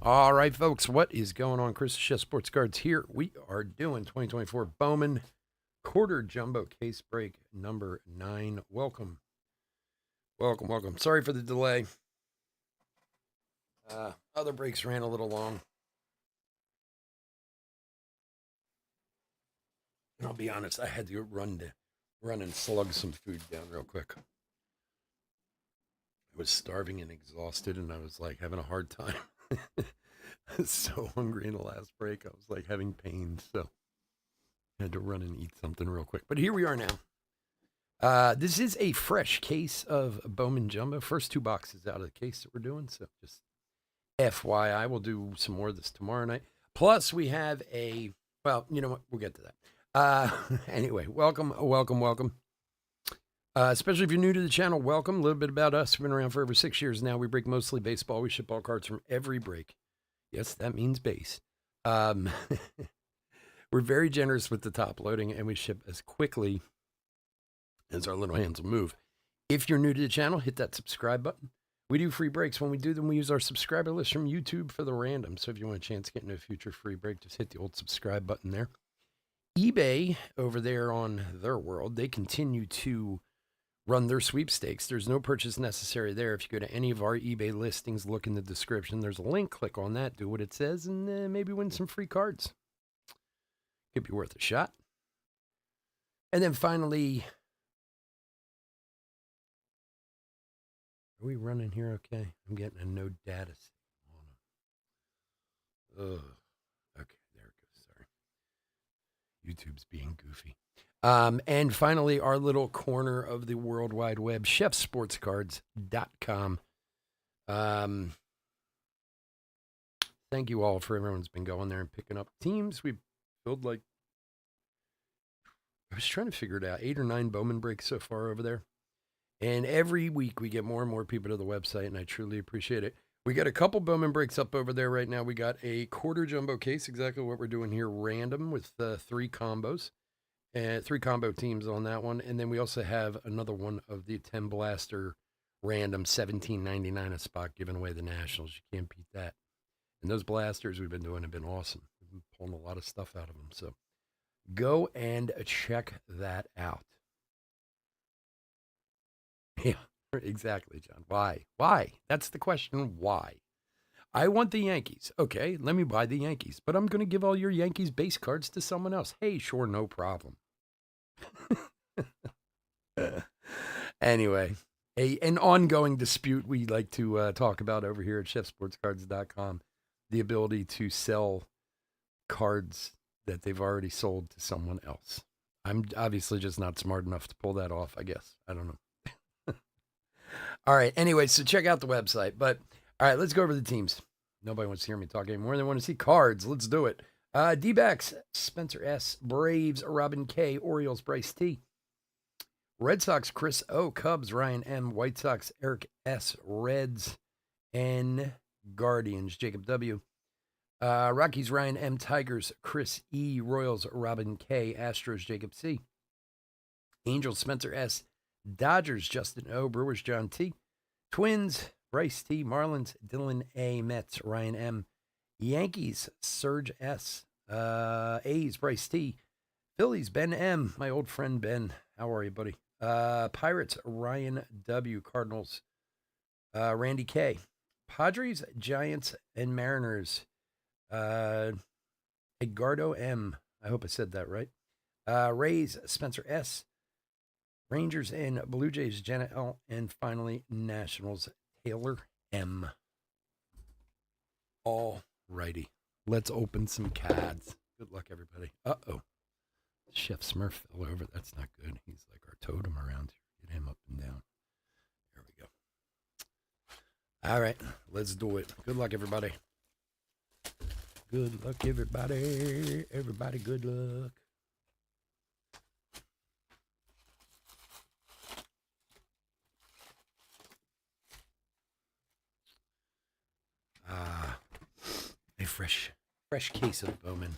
All right, folks, what is going on? Chris Chef Sports Cards here. We are doing 2024 Bowman Quarter Jumbo Case Break number 9. Welcome. Welcome. Sorry for the delay. Other breaks ran a little long. And I'll be honest, I had to run and slug some food down real quick. I was starving and exhausted, and I was like having a hard time. I was so hungry in the last break. I was like having pain, so I had to run and eat something real quick. But here we are now. This is a fresh case of Bowman Jumbo. First 2 boxes out of the case that we're doing. So just FYI, we'll do some more of this tomorrow night. Plus, we have well, you know what? We'll get to that. Anyway, welcome. Especially if you're new to the channel, welcome. A little bit about us. We've been around for over 6 years now. We break mostly baseball. We ship all cards from every break. Yes, that means base. We're very generous with the top loading, and we ship as quickly as our little hands will move. If you're new to the channel, hit that subscribe button. We do free breaks. When we do them, we use our subscriber list from YouTube for the random. So if you want a chance to get into a future free break, just hit the old subscribe button there. eBay, over there on their world, they continue to run their sweepstakes. There's no purchase necessary there. If you go to any of our eBay listings, look in the description. There's a link. Click on that. Do what it says, and maybe win some free cards. Could be worth a shot. And then finally, are we running here okay? I'm getting a no data on. Okay, there it goes. Sorry. YouTube's being goofy. And finally, our little corner of the World Wide Web, chefsportscards.com. Thank you all for everyone's been going there and picking up teams. We filled I was trying to figure it out, 8 or 9 Bowman breaks so far over there. And every week we get more and more people to the website, and I truly appreciate it. We got a couple Bowman breaks up over there right now. We got a quarter jumbo case, exactly what we're doing here, random with 3 combos. And 3 combo teams on that one. And then we also have another one of the 10 blaster random, $17.99 a spot, giving away the Nationals. You can't beat that. And those blasters we've been doing have been awesome. We've been pulling a lot of stuff out of them. So go and check that out. Yeah, exactly, John. Why? That's the question. Why? I want the Yankees. Okay, let me buy the Yankees. But I'm going to give all your Yankees base cards to someone else. Hey, sure, no problem. Anyway, an ongoing dispute we like to talk about over here at chefsportscards.com, the ability to sell cards that they've already sold to someone else. I'm obviously just not smart enough to pull that off, I guess. I don't know. All right, anyway, so check out the website. But, all right, let's go over the teams. Nobody wants to hear me talk anymore. They want to see cards. Let's do it. D-backs, Spencer S. Braves, Robin K. Orioles, Bryce T. Red Sox, Chris O. Cubs, Ryan M. White Sox, Eric S. Reds, N. Guardians, Jacob W. Rockies, Ryan M. Tigers, Chris E. Royals, Robin K. Astros, Jacob C. Angels, Spencer S. Dodgers, Justin O. Brewers, John T. Twins, Bryce T. Marlins, Dylan A. Mets, Ryan M. Yankees, Serge S. A's, Bryce T. Phillies, Ben M. My old friend Ben. How are you, buddy? Pirates, Ryan W. Cardinals, Randy K. Padres, Giants, and Mariners, Edgardo M. I hope I said that right. Rays, Spencer S. Rangers and Blue Jays, Jenna L. And finally, Nationals, Taylor M. All righty. Let's open some cards. Good luck, everybody. Uh-oh. Chef Smurf fell over. That's not good. He's like our totem around here. Get him up and down. There we go. All right. Let's do it. Good luck, everybody. Good luck, everybody. Everybody, good luck. A fresh case of Bowman.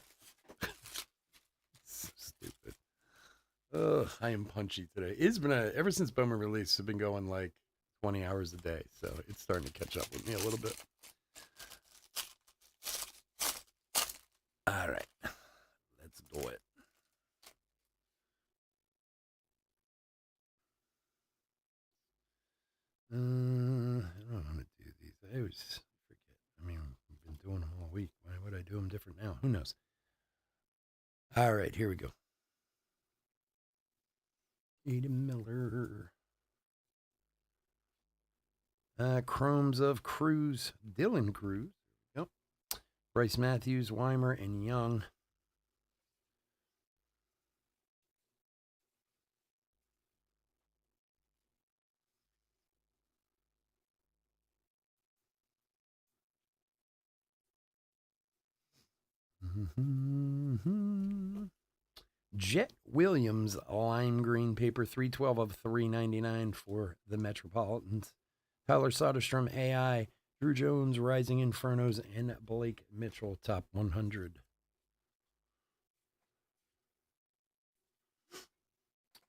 So stupid. Ugh, I am punchy today. It's been ever since Bowman released, I've been going like 20 hours a day, so it's starting to catch up with me a little bit. All right, let's do it. I don't know how to do these. I always forget. I mean, I've been doing them all week. Why would I do them different now? Who knows? All right, here we go. Eden Miller. Chromes of Cruz. Dylan Cruz. Yep. Bryce Matthews, Weimer, and Young. Mm-hmm. Jet Williams, lime green paper, 312 of 399 for the Metropolitans. Tyler Soderstrom, AI. Drew Jones, Rising Infernos, and Blake Mitchell, top 100.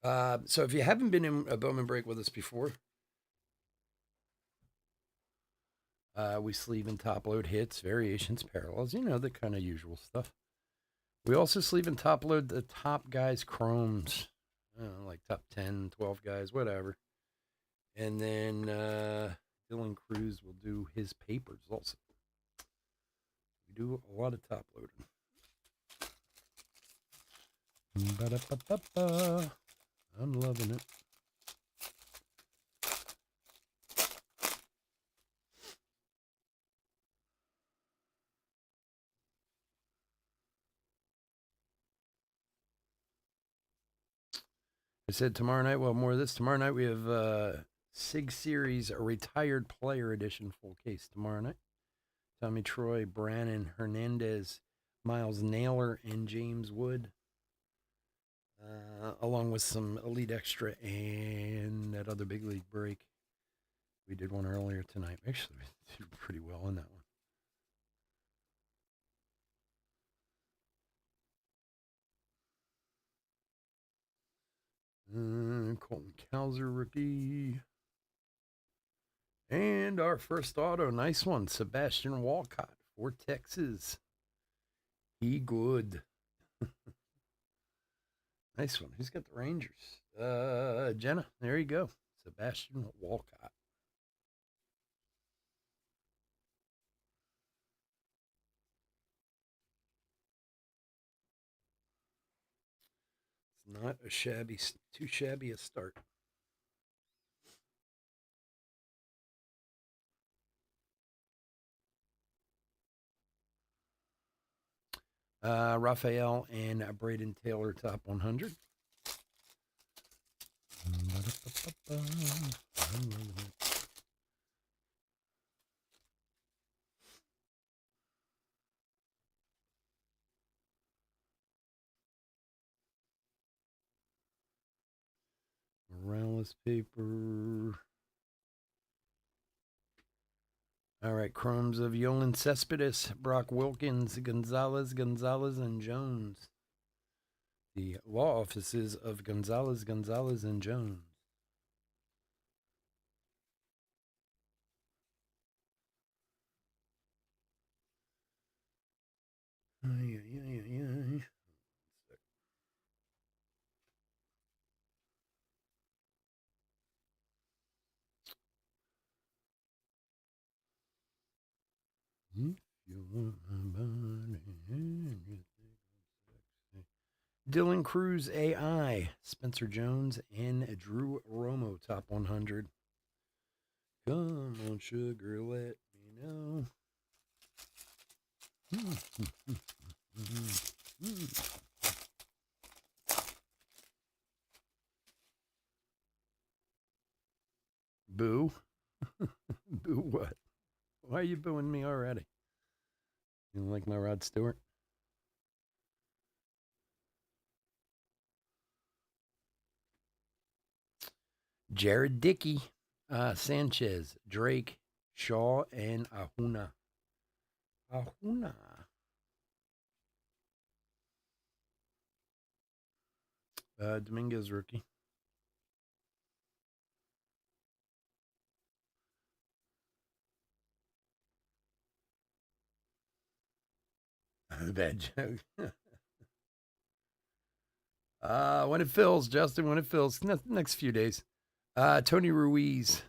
So if you haven't been in a Bowman break with us before, we sleeve and top load hits, variations, parallels, the kind of usual stuff. We also sleeve and top load the top guys' chromes, like top 10, 12 guys, whatever. And then Dylan Cruz will do his papers also. We do a lot of top loading. Ba-da-ba-ba-ba. I'm loving it. I said tomorrow night, well, more of this. Tomorrow night we have SIG Series, a retired player edition full case tomorrow night. Tommy Troy, Brannon, Hernandez, Miles Naylor, and James Wood. Along with some Elite Extra and that other big league break. We did one earlier tonight. Actually, we did pretty well on that one. Colton Cowser, rookie. And our first auto, nice one, Sebastian Walcott for Texas. He good. Nice one. Who's got the Rangers? Jenna. There you go. Sebastian Walcott. It's not too shabby a start. Raphael and Braden Taylor, top 100. Morales paper. All right, chromes of Yolan Cespedes, Brock Wilkins, Gonzalez, and Jones. The law offices of Gonzalez, and Jones. If you want my body and you think I'm sexy. Dylan Cruz, AI, Spencer Jones, and Drew Romo, top 100. Come on, sugar, let me know. Boo. Boo what? Why are you booing me already? You don't like my Rod Stewart? Jared Dickey, Sanchez, Drake, Shaw, and Ahuna. Dominguez rookie. Bad joke. When it fills, Justin, when it fills, next few days. Tony Ruiz.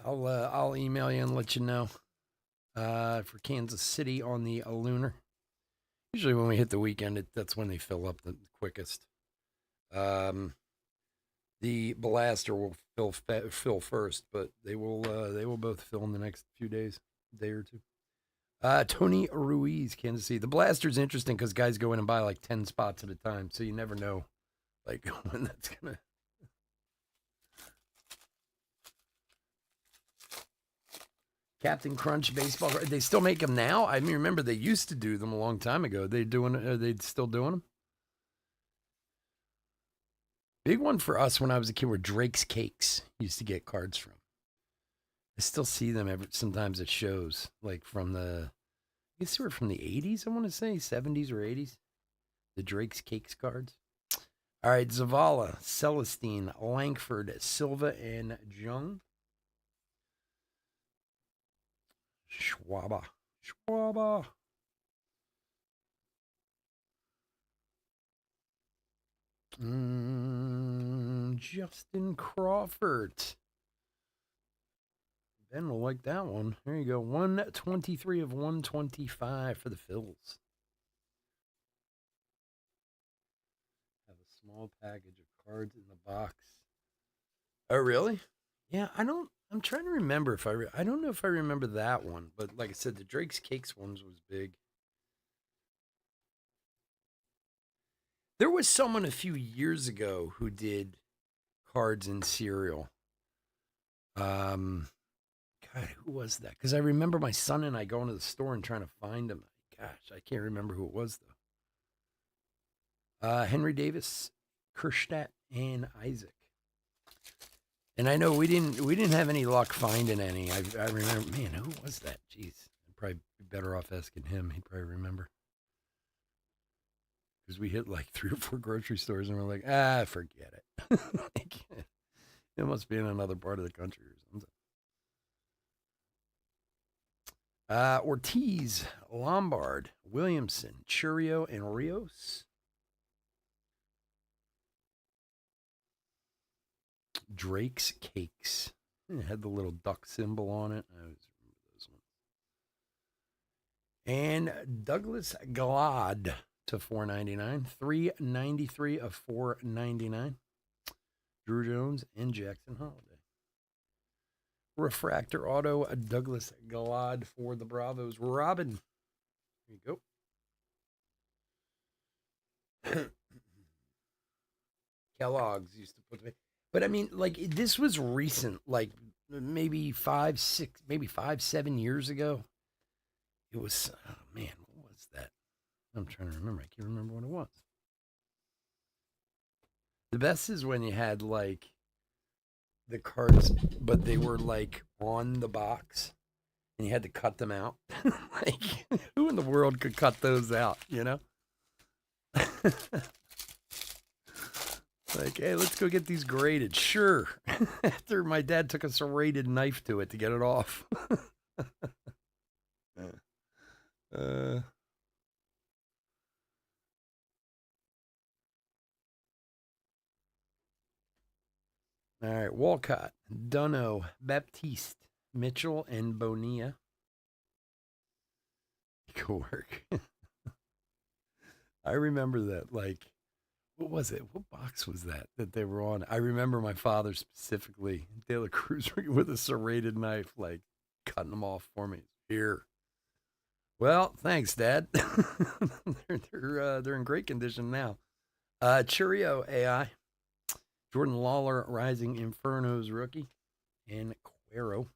I'll email you and let you know. For Kansas City on the Lunar. Usually when we hit the weekend, that's when they fill up the quickest. The Blaster will fill first, but they will both fill in the next few days, day or two. Tony Ruiz, Kansas City. The Blaster's interesting because guys go in and buy like 10 spots at a time, so you never know like when that's gonna. Captain Crunch baseball. They still make them now. I mean, remember they used to do them a long time ago. Are they still doing them? Big one for us when I was a kid were Drake's Cakes. Used to get cards from. I still see them sometimes at shows, like from the. I guess they were from the 80s. I want to say 70s or 80s. The Drake's Cakes cards. All right, Zavala, Celestine, Langford, Silva, and Jung. Schwaba. Justin Crawford. Ben will like that one. There you go. 123 of 125 for the Phils. Have a small package of cards in the box. Oh, really? Yeah, I'm trying to remember if I don't know if I remember that one, but like I said, the Drake's Cakes ones was big. There was someone a few years ago who did cards in cereal. God, who was that? Because I remember my son and I going to the store and trying to find him. Gosh, I can't remember who it was though. Henry Davis, Kerstadt, and Isaac. And I know we didn't have any luck finding any. I remember, man, who was that? Jeez, I'd probably be better off asking him. He'd probably remember. Because we hit like 3 or 4 grocery stores and we're like, forget it. It must be in another part of the country or something. Ortiz, Lombard, Williamson, Churio, and Rios. Drake's Cakes. It had the little duck symbol on it. I always remember those ones. And Douglas Glad to $4.99. $3.93 of $4.99. Drew Jones and Jackson Holiday. Refractor Auto, Douglas Glad for the Bravos. Robin. There you go. Kellogg's used to put. But I mean, like this was recent, like maybe 7 years ago. It was, oh man, what was that? I'm trying to remember. I can't remember what it was. The best is when you had like the cards, but they were like on the box and you had to cut them out. Like, who in the world could cut those out, you know? Like, hey, let's go get these graded. Sure. After my dad took a serrated knife to it to get it off. All right, Walcott, Dunno, Baptiste, Mitchell, and Bonilla. Good work. I remember that, like, what was it? What box was that they were on? I remember my father specifically, De La Cruz, with a serrated knife, like cutting them off for me. Here. Well, thanks, Dad. They're in great condition now. Churio AI, Jordan Lawler, Rising Infernos rookie, and Cuero.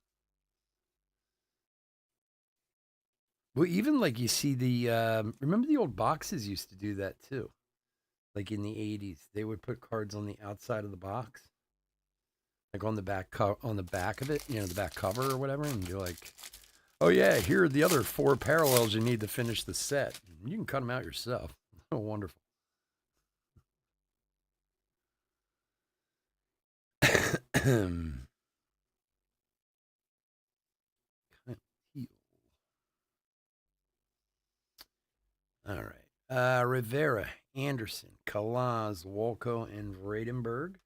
Well, even like you see the remember the old boxes used to do that too. Like in the 80s, they would put cards on the outside of the box, like on the back on the back of it, you know, the back cover or whatever, and you're like, oh yeah, here are the other 4 parallels you need to finish the set. You can cut them out yourself. Oh, wonderful. All right. Rivera, Anderson, Kalaz, Walco, and Vradenberg.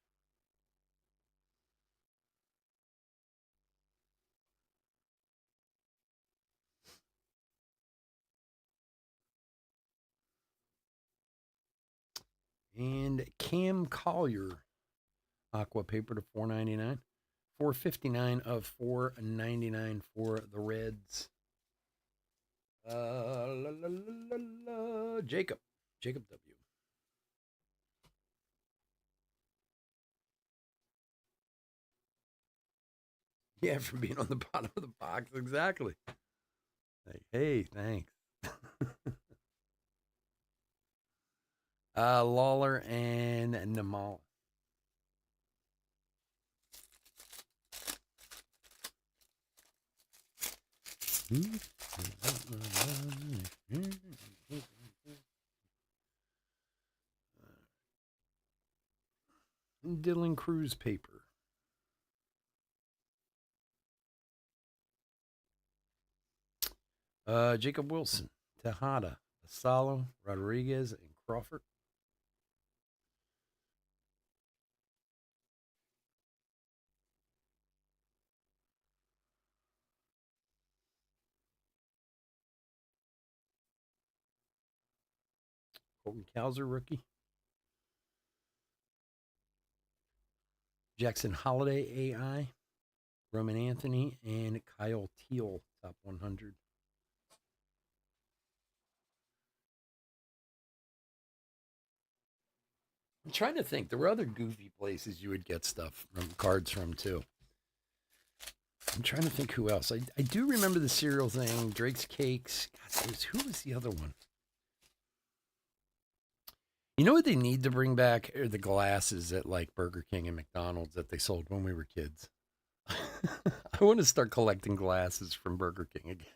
And Cam Collier, Aqua Paper to 499. 459 of 499 for the Reds. Jacob. Jacob W. Yeah, for being on the bottom of the box. Exactly. Like, hey, thanks. Lawler and Namal. Dylan Cruz paper. Jacob Wilson, Tejada, Asalo, Rodriguez, and Crawford. Colton Cowser, rookie. Jackson Holiday, AI. Roman Anthony, and Kyle Teal, top 100. I'm trying to think. There were other goofy places you would get stuff from cards from too. I'm trying to think who else. I do remember the cereal thing, Drake's Cakes. God, who was the other one? You know what they need to bring back are the glasses at like Burger King and McDonald's that they sold when we were kids. I want to start collecting glasses from Burger King again.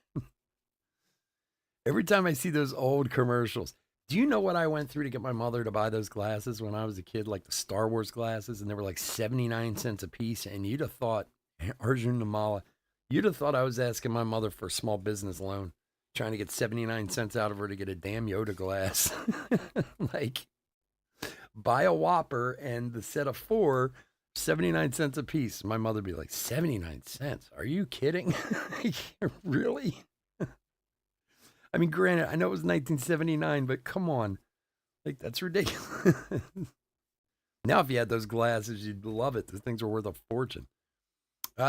Every time I see those old commercials, do you know what I went through to get my mother to buy those glasses when I was a kid, like the Star Wars glasses, and they were like 79 cents a piece? And you'd have thought, Arjun Namala, you'd have thought I was asking my mother for a small business loan, trying to get 79 cents out of her to get a damn Yoda glass. Like, buy a Whopper and the set of four, 79 cents a piece. My mother'd be like, 79 cents? Are you kidding? Really? I mean, granted, I know it was 1979, but come on. Like, that's ridiculous. Now, if you had those glasses, you'd love it. Those things are worth a fortune.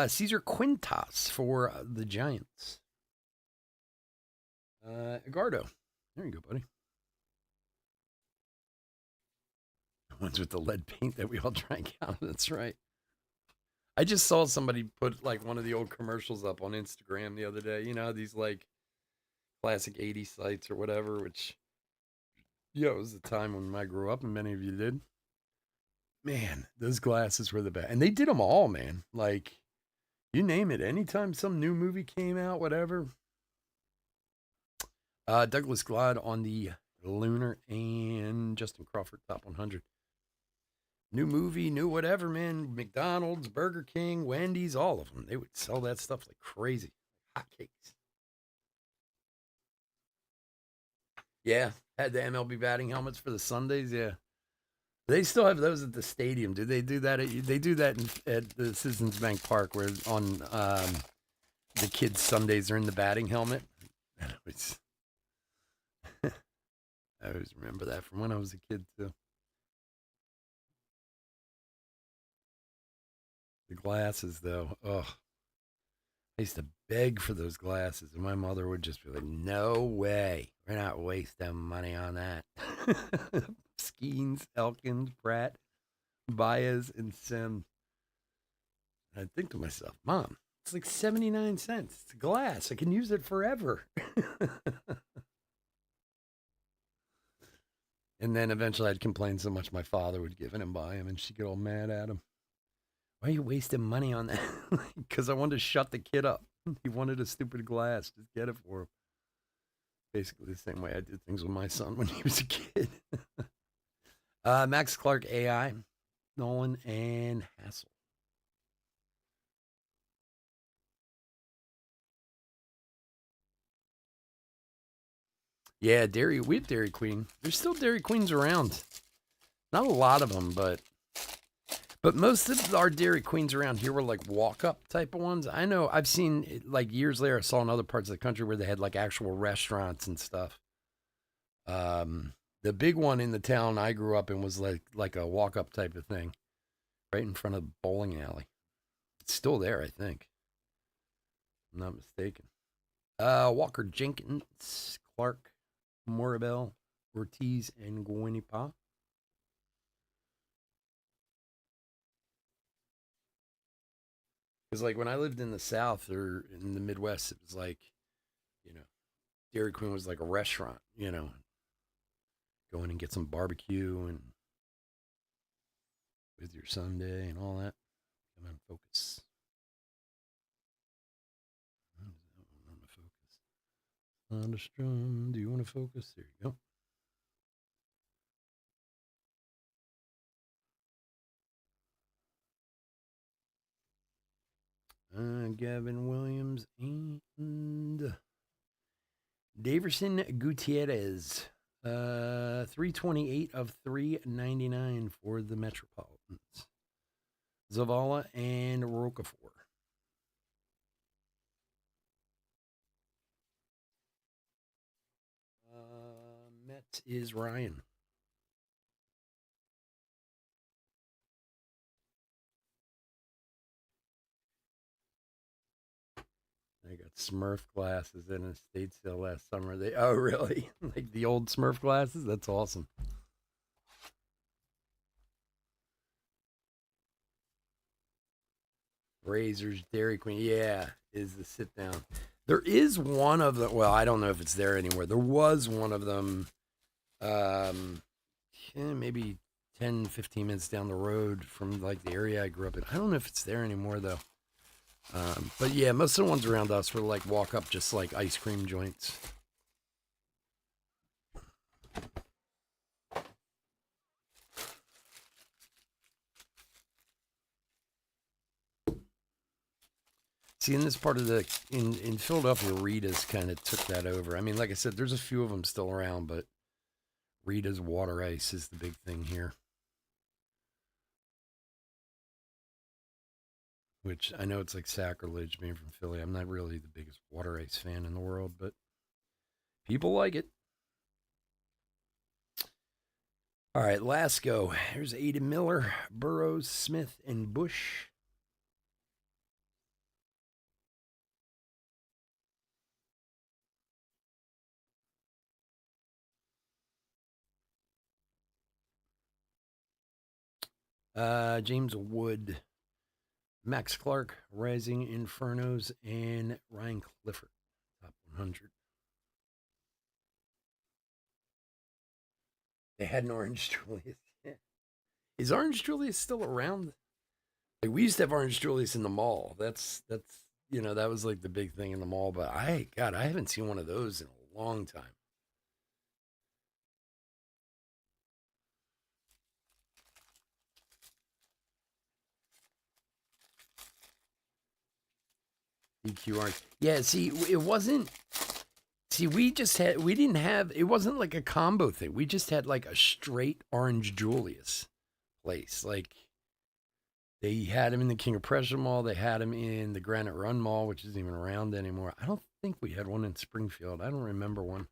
Caesar Quintas for the Giants. Agardo. There you go, buddy. The ones with the lead paint that we all drank out. That's right. I just saw somebody put like one of the old commercials up on Instagram the other day. You know, these like classic 80s sites or whatever, which, yeah, it was the time when I grew up and many of you did. Man, those glasses were the best. And they did them all, man. Like, you name it. Anytime some new movie came out, whatever. Douglas Glad on the Lunar and Justin Crawford top 100. New movie, new whatever, man. McDonald's, Burger King, Wendy's, all of them. They would sell that stuff like crazy. Hotcakes. Yeah. Had the MLB batting helmets for the Sundays. Yeah. They still have those at the stadium. Do they do that? They do that at the Citizens Bank Park, where on the kids' Sundays are in the batting helmet. I always remember that from when I was a kid too. The glasses, though, oh, I used to beg for those glasses, and my mother would just be like, "No way, we're not wasting money on that." Skeens, Elkins, Pratt, Baez, and Sim. I think to myself, Mom, it's like 79 cents. It's glass. I can use it forever. And then eventually I'd complain so much my father would give it and buy him, and she'd get all mad at him. Why are you wasting money on that? Because I wanted to shut the kid up. He wanted a stupid glass. Just get it for him. Basically the same way I did things with my son when he was a kid. Max Clark, AI, Nolan, and Hassel. Yeah, we have Dairy Queen. There's still Dairy Queens around. Not a lot of them, but most of our Dairy Queens around here were like walk up type of ones. I know I've seen like years later. I saw in other parts of the country where they had like actual restaurants and stuff. The big one in the town I grew up in was like a walk up type of thing, right in front of the bowling alley. It's still there, I think. If I'm not mistaken. Walker Jenkins, Clark, Morabel, Ortiz, and Guinipa. Because like when I lived in the South or in the Midwest, it was like, you know, Dairy Queen was like a restaurant, go in and get some barbecue and with your Sunday and all that. Come on, focus. I'm to focus. Thunderstrom, do you want to focus? There you go. Gavin Williams and Daverson Gutierrez. 328 of 399 for the Metropolitans. Zavala and Rocafor. Met is Ryan. I got Smurf glasses in a estate sale last summer. Oh really? Like the old Smurf glasses? That's awesome. Razors, Dairy Queen. Yeah, is the sit down. There is one of them. Well, I don't know if it's there anymore. There was one of them, um, maybe 10, 15 minutes down the road from like the area I grew up in. I don't know if it's there anymore though. But yeah, most of the ones around us were like walk up, just like ice cream joints. See, in this part of in Philadelphia, Rita's kind of took that over. I mean, like I said, there's a few of them still around, but Rita's water ice is the big thing here. Which I know it's like sacrilege being from Philly. I'm not really the biggest water ice fan in the world, but people like it. All right, last go. Here's Aiden Miller, Burrows, Smith, and Bush. James Wood, Max Clark, Rising Infernos, and Ryan Clifford, top 100. They had an Orange Julius. Is Orange Julius still around? Like we used to have Orange Julius in the mall. That's that was like the big thing in the mall. But I haven't seen one of those in a long time. EQ Orange. Yeah, see, it wasn't. See, we didn't have. It wasn't like a combo thing. We just had like a straight Orange Julius place. Like they had him in the King of Prussia Mall. They had him in the Granite Run Mall, which isn't even around anymore. I don't think we had one in Springfield. I don't remember one.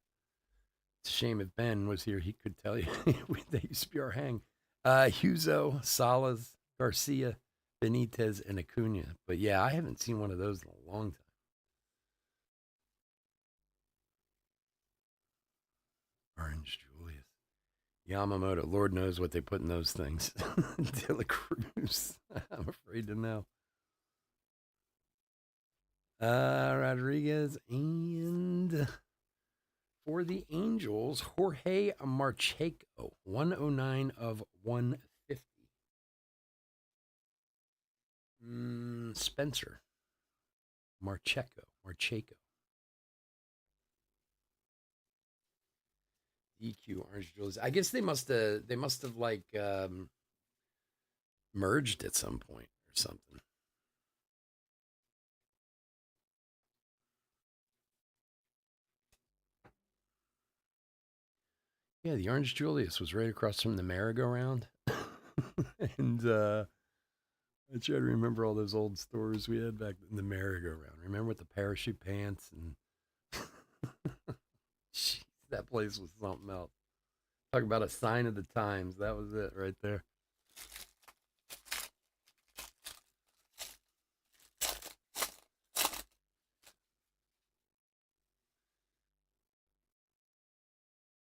It's a shame if Ben was here, he could tell you. They used to be our hang. Huzo, Salas, Garcia, Benitez, and Acuna. But yeah, I haven't seen one of those in a long time. Orange Julius. Yamamoto. Lord knows what they put in those things. De La Cruz. I'm afraid to know. Rodriguez and for the Angels, Jorge Marcheco, 109 of 150. Spencer Marcheco. EQ Orange Julius. I guess they must have like merged at some point or something. Yeah, the Orange Julius was right across from the merry-go-round. And I try to remember all those old stores we had back in the merry-go-round. Remember with the parachute pants and jeez, that place was something else. Talk about a sign of the times. That was it right there.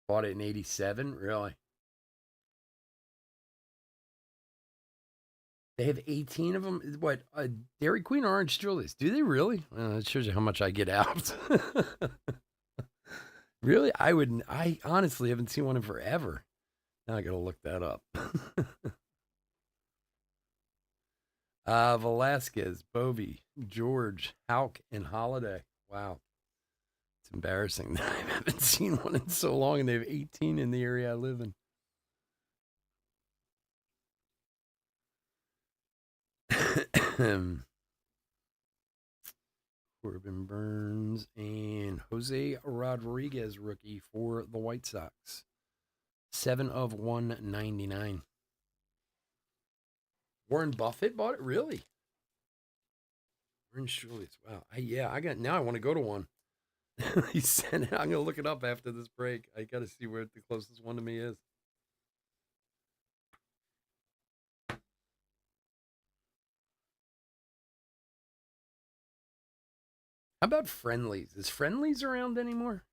Bought it in '87. Really? They have 18 of them. What? Dairy Queen Orange Julius? Do they really? That shows you how much I get out. Really? I wouldn't. I honestly haven't seen one in forever. Now I gotta look that up. Velasquez, Bovey, George, Hauk, and Holiday. Wow. It's embarrassing that I haven't seen one in so long, and they have 18 in the area I live in. Corbin Burns and Jose Rodriguez, rookie for the White Sox. 7 of 199. Warren Buffett bought it? Really? Orange Julius. Wow. I got now I want to go to one. He sent it. I'm gonna look it up after this break. I gotta see where the closest one to me is. How about Friendlies? Is Friendlies around anymore?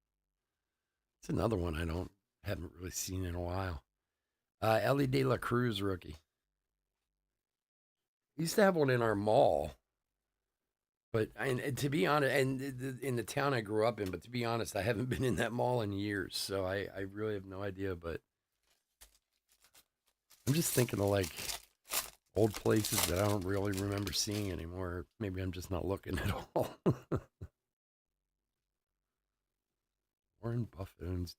It's another one I haven't really seen in a while. Ellie De La Cruz rookie. We used to have one in our mall, but and to be honest, and in the town I grew up in, but to be honest, I haven't been in that mall in years, so I really have no idea. But I'm just thinking of like old places that I don't really remember seeing anymore. Maybe I'm just not looking at all. Warren Buffett owns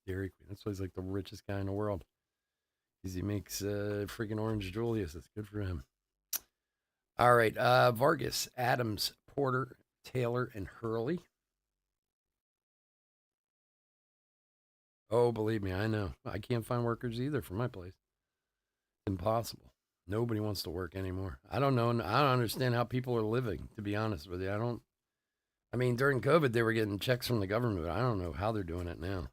Dairy Queen. That's why he's like the richest guy in the world. Because he makes freaking Orange Julius. That's good for him. All right. Vargas, Adams, Porter, Taylor, and Hurley. Oh, believe me, I know. I can't find workers either for my place. Impossible. Nobody wants to work anymore. I don't know. I don't understand how people are living, to be honest with you. I mean, during COVID, they were getting checks from the government, but I don't know how they're doing it now.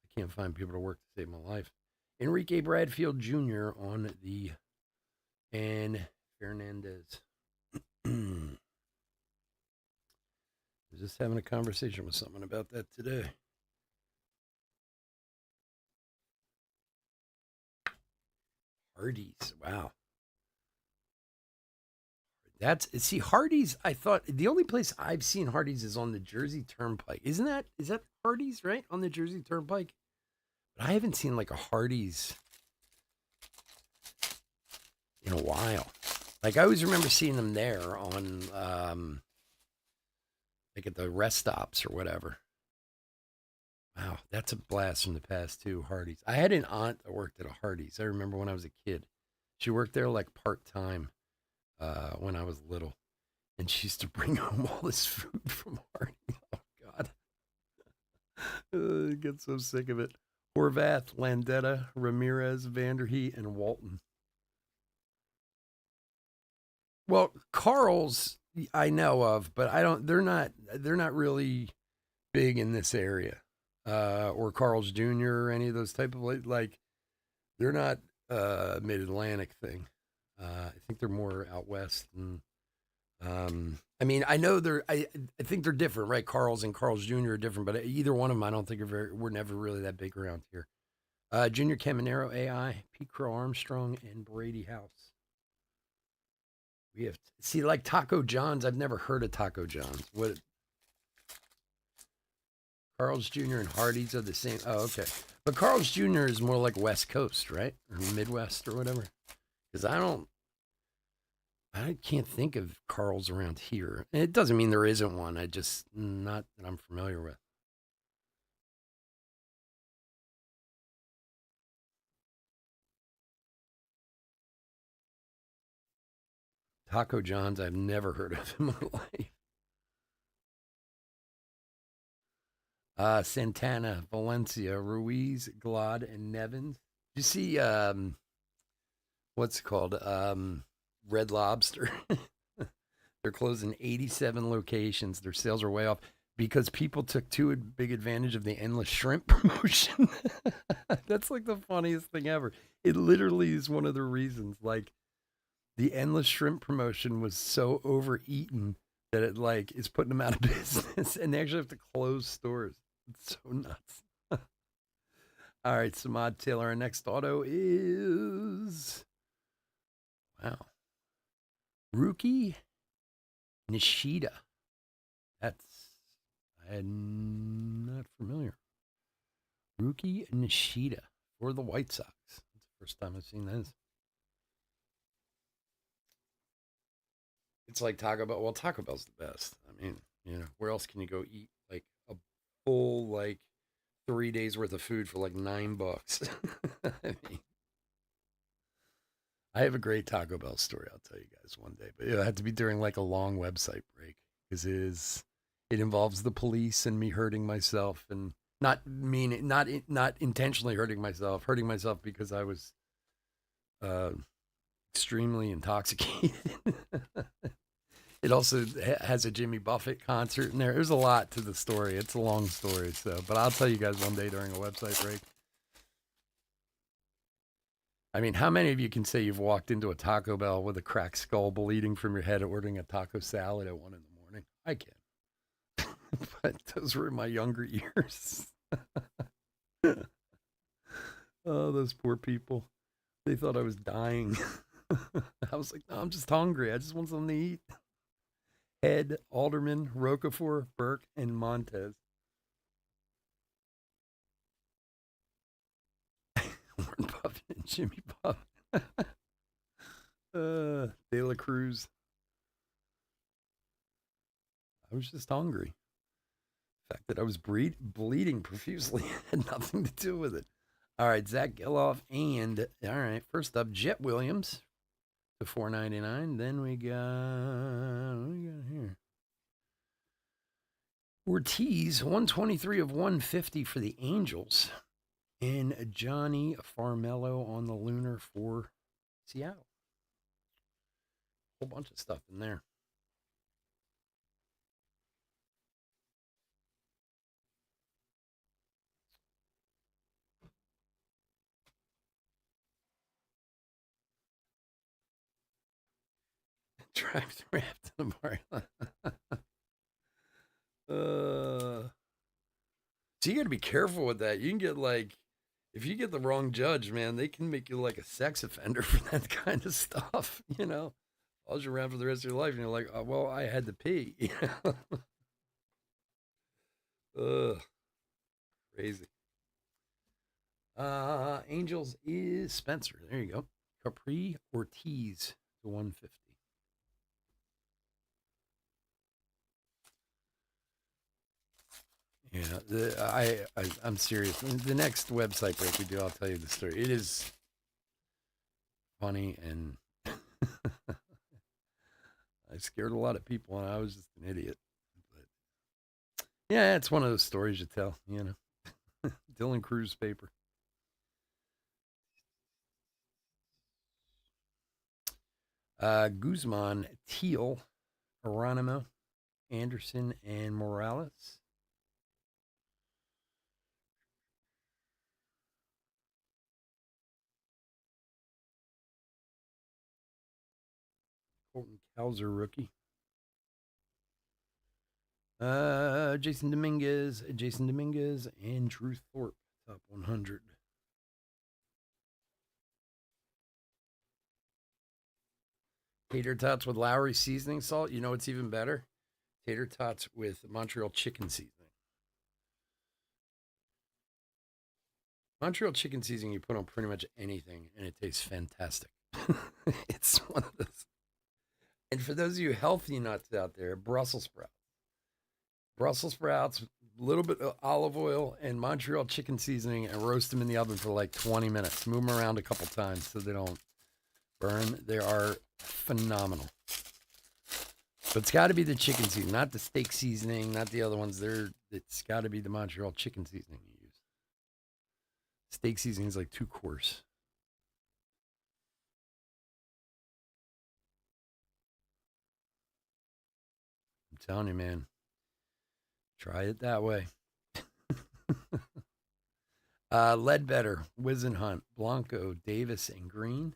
I can't find people to work to save my life. Enrique Bradfield Jr. on the and Fernandez. I was just having a conversation with someone about that today. Hardee's. Wow. That's see Hardee's. I thought the only place I've seen Hardee's is on the Jersey Turnpike. Is that Hardee's right on the Jersey Turnpike? But I haven't seen like a Hardee's in a while. Like I always remember seeing them there on like at the rest stops or whatever. Wow, that's a blast from the past too. Hardee's. I had an aunt that worked at a Hardee's. I remember when I was a kid. She worked there like part time when I was little, and she used to bring home all this food from Hardee's. Oh God, I get so sick of it. Horvath, Landetta, Ramirez, Vanderheet, and Walton. Well, Carl's I know of, but I don't. They're not really big in this area. Or Carl's Jr. or any of those type of like they're not mid Atlantic thing. I think they're more out west and I mean I know I think they're different, right? Carl's and Carl's Jr. are different, but either one of them I don't think we're never really that big around here. Junior Caminero AI, Pete Crow Armstrong, and Brady House. We have see like Taco John's. I've never heard of Taco John's. What Carl's Jr. and Hardee's are the same. Oh, okay. But Carl's Jr. is more like West Coast, right? Or Midwest or whatever. Because I can't think of Carl's around here. And it doesn't mean there isn't one. I just, not that I'm familiar with. Taco John's, I've never heard of in my life. Santana, Valencia, Ruiz, Glad, and Nevins. Did you see what's it called? Red Lobster. They're closing 87 locations. Their sales are way off because people took too big advantage of the endless shrimp promotion. That's like the funniest thing ever. It literally is one of the reasons. Like the endless shrimp promotion was so overeaten that it like is putting them out of business, and they actually have to close stores. It's so nuts. All right, Samad Taylor. Our next auto is wow, Ruki Nishida. That's I'm not familiar. Ruki Nishida for the White Sox. That's the first time I've seen this. It's like Taco Bell. Well, Taco Bell's the best. I mean, where else can you go eat like a full like 3 days worth of food for like $9? I mean, I have a great Taco Bell story. I'll tell you guys one day, but it had to be during like a long website break because it involves the police and me hurting myself and not intentionally hurting myself because I was uh, extremely intoxicated. It also has a Jimmy Buffett concert in there. There's a lot to the story. It's a long story, but I'll tell you guys one day during a website break. I mean, how many of you can say you've walked into a Taco Bell with a cracked skull bleeding from your head ordering a taco salad at 1 a.m? I can. But those were in my younger years. Oh, those poor people. They thought I was dying. I was like, no, I'm just hungry. I just want something to eat. Ed, Alderman, Roquefort, Burke, and Montez. Warren Buffett and Jimmy Buffett. De La Cruz. I was just hungry. The fact that I was bleeding profusely had nothing to do with it. All right, Zach Geloff and all right, first up, Jet Williams to $4.99. Then we got what we got here? Ortiz, 123 of 150 for the Angels. And Johnny Farmello on the Lunar for Seattle. Whole bunch of stuff in there. Drive through after the bar. So you got to be careful with that. You can get like, if you get the wrong judge, man, they can make you like a sex offender for that kind of stuff. Follows you around for the rest of your life, and you're like, oh, well, I had to pee. Ugh, crazy. Angels is Spencer. There you go. Capri Ortiz to 150. Yeah, I'm serious. The next website break we do, I'll tell you the story. It is funny, and I scared a lot of people, and I was just an idiot. But yeah, it's one of those stories you tell. Dylan Cruz paper. Guzman, Teal, Geronimo, Anderson, and Morales. Colton Cowser, rookie. Jason Dominguez, and Drew Thorpe, top 100. Tater tots with Lowry seasoning salt. You know what's even better? Tater tots with Montreal chicken seasoning. Montreal chicken seasoning you put on pretty much anything, and it tastes fantastic. It's one of those. And for those of you healthy nuts out there, Brussels sprouts. Brussels sprouts, a little bit of olive oil and Montreal chicken seasoning, and roast them in the oven for like 20 minutes. Move them around a couple times so they don't burn. They are phenomenal. But it's got to be the chicken seasoning, not the steak seasoning, not the other ones. it's got to be the Montreal chicken seasoning you use. Steak seasoning is like too coarse. I'm telling you, man. Try it that way. Ledbetter, Wizenhunt, Blanco, Davis, and Green.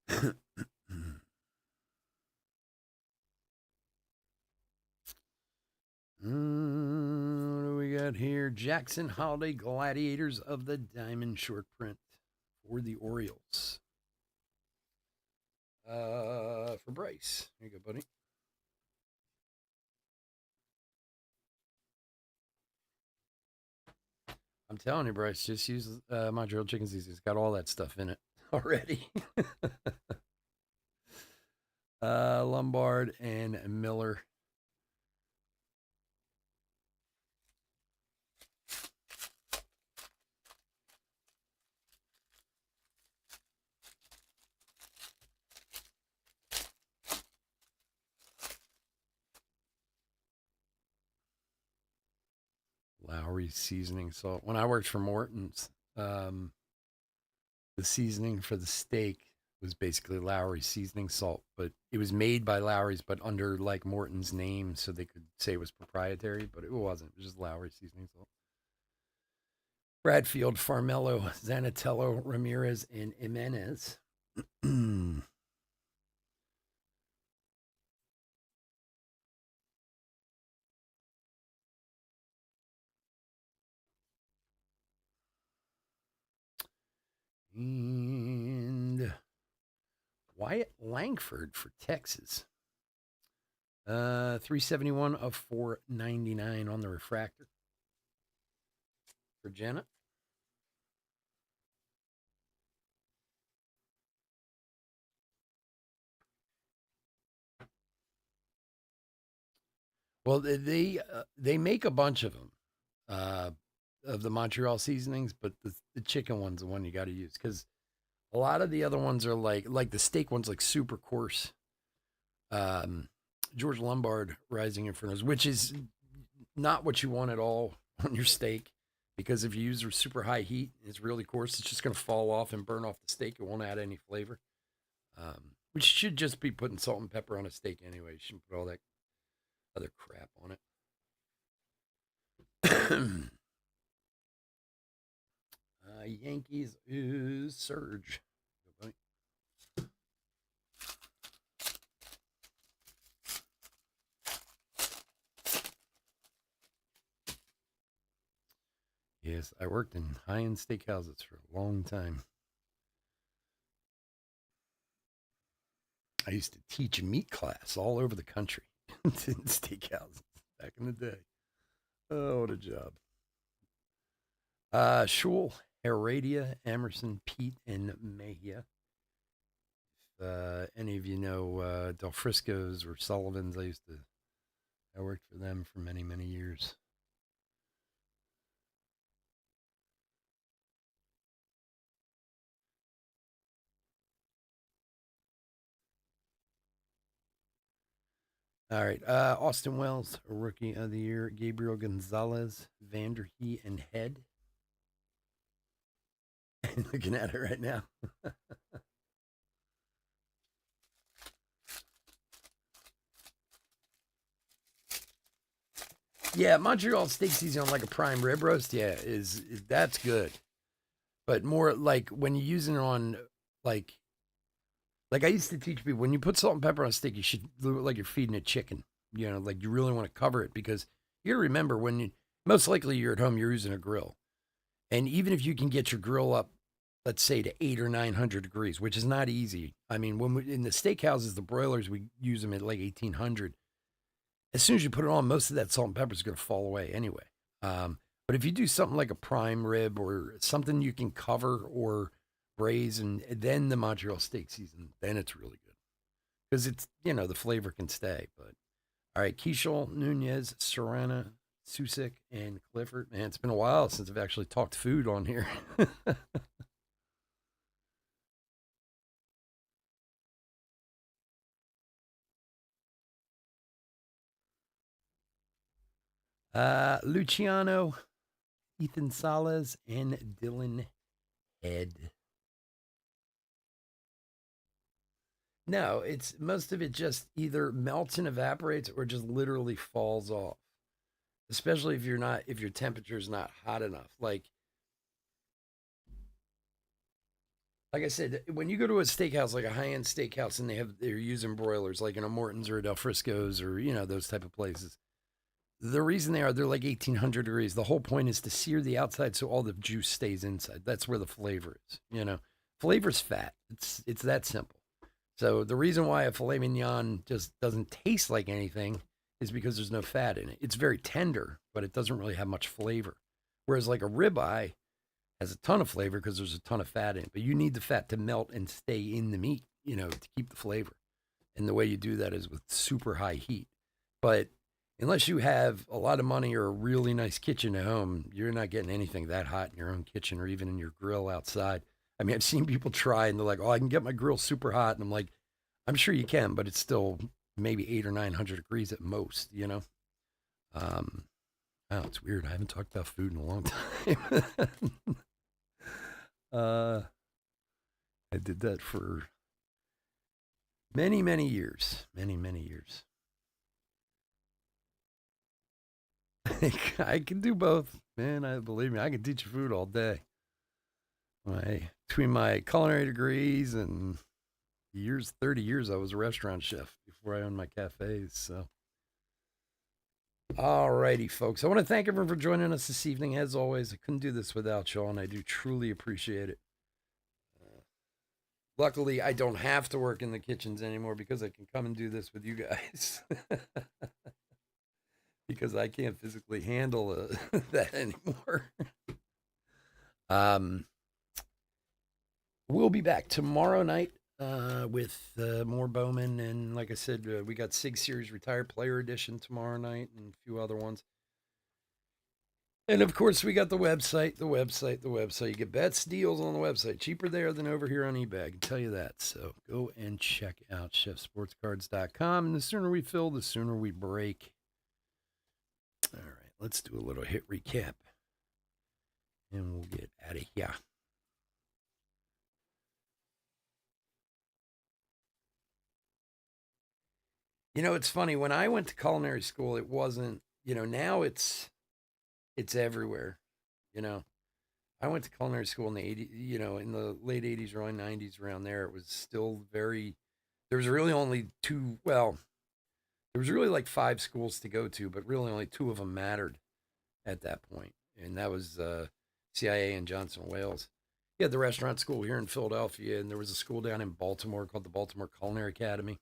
What do we got here? Jackson Holiday Gladiators of the Diamond short print for the Orioles. For Bryce. There you go, buddy. I'm telling you, Bryce, just use Montreal chicken seasoning. It's got all that stuff in it already. Lombard and Miller. Lowry seasoning salt. When I worked for Morton's, the seasoning for the steak was basically Lowry seasoning salt, but it was made by Lowry's, but under like Morton's name, so they could say it was proprietary, but it wasn't. It was just Lowry seasoning salt. Bradfield, Farmello, Zanatello, Ramirez, and Jimenez. And Wyatt Langford for Texas. 371 of 499 on the refractor. For Jenna. Well, they make a bunch of them of the Montreal seasonings, but the chicken one's the one you got to use because a lot of the other ones are like the steak one's like super coarse. George Lombard Rising Infernos, which is not what you want at all on your steak because if you use super high heat, it's really coarse. It's just going to fall off and burn off the steak. It won't add any flavor. Which should just be putting salt and pepper on a steak anyway. You shouldn't put all that other crap on it. Yankees is Surge. Yes, I worked in high-end steakhouses for a long time. I used to teach a meat class all over the country in steakhouses back in the day. Oh, what a job. Shul, Heredia, Emerson, Pete, and Mejia. If any of you know Del Frisco's or Sullivan's, I worked for them for many, many years. All right. Austin Wells, Rookie of the Year. Gabriel Gonzalez, Vanderhee, and Head. Looking at it right now. Yeah, Montreal steak seasoning on like a prime rib roast, yeah, is that's good. But more like when you're using it on like I used to teach people when you put salt and pepper on a steak, you should do it like you're feeding a chicken. You know, like you really want to cover it because you gotta remember when you most likely you're at home, you're using a grill. And even if you can get your grill up, let's say to 800 or 900 degrees, which is not easy. I mean, when we, in the steakhouses, the broilers, we use them at like 1800. As soon as you put it on, most of that salt and pepper is going to fall away anyway. But if you do something like a prime rib or something you can cover or braise, and then the Montreal steak season, then it's really good because it's the flavor can stay. But all right, Keishel, Nunez, Serrana, Susik, and Clifford. Man, it's been a while since I've actually talked food on here. Luciano, Ethan Salas, and Dylan Head. No, it's most of it just either melts and evaporates or just literally falls off. Especially if your temperature is not hot enough. Like I said, when you go to a steakhouse, like a high-end steakhouse, and they're using broilers, like in a Morton's or a Del Frisco's or those type of places. The reason they're like 1800 degrees. The whole point is to sear the outside so all the juice stays inside. That's where the flavor is. Flavor's fat. It's that simple. So the reason why a filet mignon just doesn't taste like anything is because there's no fat in it. It's very tender, but it doesn't really have much flavor. Whereas like a ribeye has a ton of flavor because there's a ton of fat in it. But you need the fat to melt and stay in the meat, to keep the flavor. And the way you do that is with super high heat. But unless you have a lot of money or a really nice kitchen at home, you're not getting anything that hot in your own kitchen or even in your grill outside. I mean, I've seen people try and they're like, "Oh, I can get my grill super hot," and I'm like, "I'm sure you can, but it's still maybe 800 or 900 degrees at most." Um, oh, it's weird. I haven't talked about food in a long time. uh, I did that for many, many years. Many, many years. I can do both, man. Believe me, I can teach you food all day. Between my culinary degrees and 30 years, I was a restaurant chef before I owned my cafes. So, all righty, folks. I want to thank everyone for joining us this evening. As always, I couldn't do this without y'all, and I do truly appreciate it. Luckily, I don't have to work in the kitchens anymore because I can come and do this with you guys. Because I can't physically handle that anymore. um, we'll be back tomorrow night with more Bowman. And like I said, we got SIG Series Retired Player Edition tomorrow night and a few other ones. And of course, we got the website. You get best deals on the website. Cheaper there than over here on eBay. I can tell you that. So go and check out chefsportscards.com. And the sooner we fill, the sooner we break. All right, let's do a little hit recap. And we'll get out of here. It's funny. When I went to culinary school, it wasn't, now it's everywhere. You know, I went to culinary school in the 80s, in the late 80s, early 90s, around there. It was still there was really only there was really like five schools to go to, but really only two of them mattered at that point. And that was CIA and Johnson Wales. You had the restaurant school here in Philadelphia, and there was a school down in Baltimore called the Baltimore Culinary Academy.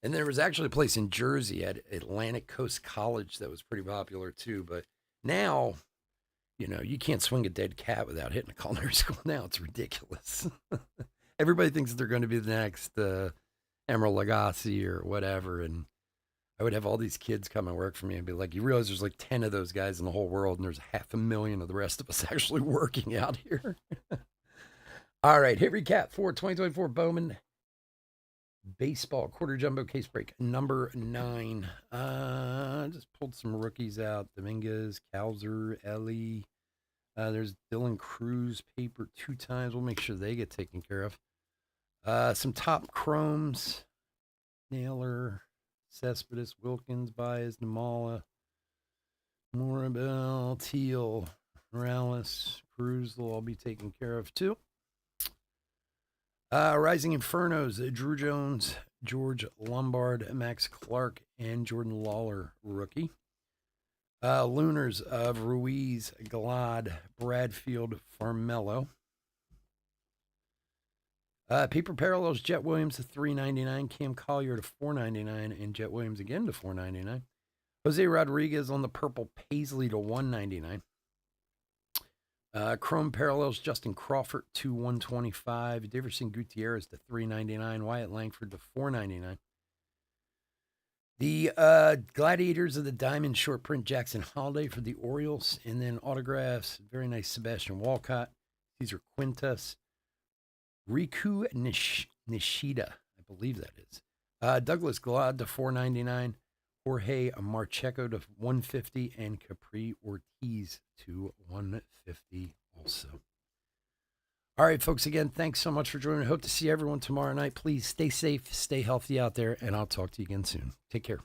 And there was actually a place in Jersey at Atlantic Coast College that was pretty popular too. But now, you can't swing a dead cat without hitting a culinary school now. It's ridiculous. Everybody thinks they're going to be the next Emeril Lagasse or whatever. And I would have all these kids come and work for me and be like, you realize there's like 10 of those guys in the whole world, and there's 500,000 of the rest of us actually working out here. All right, hit recap for 2024 Bowman Baseball quarter jumbo case break number 9. Just pulled some rookies out. Dominguez, Cowser, Ellie. There's Dylan Cruz paper 2 times. We'll make sure they get taken care of. Some top chromes. Naylor, Cespedes, Wilkins, Baez, Namala, Morabel, Teal, Morales, Cruz will all be taken care of too. Rising Infernos, Drew Jones, George Lombard, Max Clark, and Jordan Lawler, rookie. Lunars of Ruiz, Glad, Bradfield, Farmello. Paper Parallels, Jet Williams to $3.99, Cam Collier to $4.99, and Jet Williams again to $4.99. Jose Rodriguez on the purple Paisley to $1.99. Chrome Parallels, Justin Crawford to $125, Daverson Gutierrez to $3.99, Wyatt Langford to $4.99. The Gladiators of the Diamond short print, Jackson Holiday for the Orioles, and then autographs, very nice Sebastian Walcott, Cesar Quintas, Riku Nishida, I believe that is. Douglas Glad to $4.99, Jorge Marcheco to 150, and Capri Ortiz to 150 also. All right, folks, again, thanks so much for joining. I hope to see everyone tomorrow night. Please stay safe, stay healthy out there, and I'll talk to you again soon. Take care.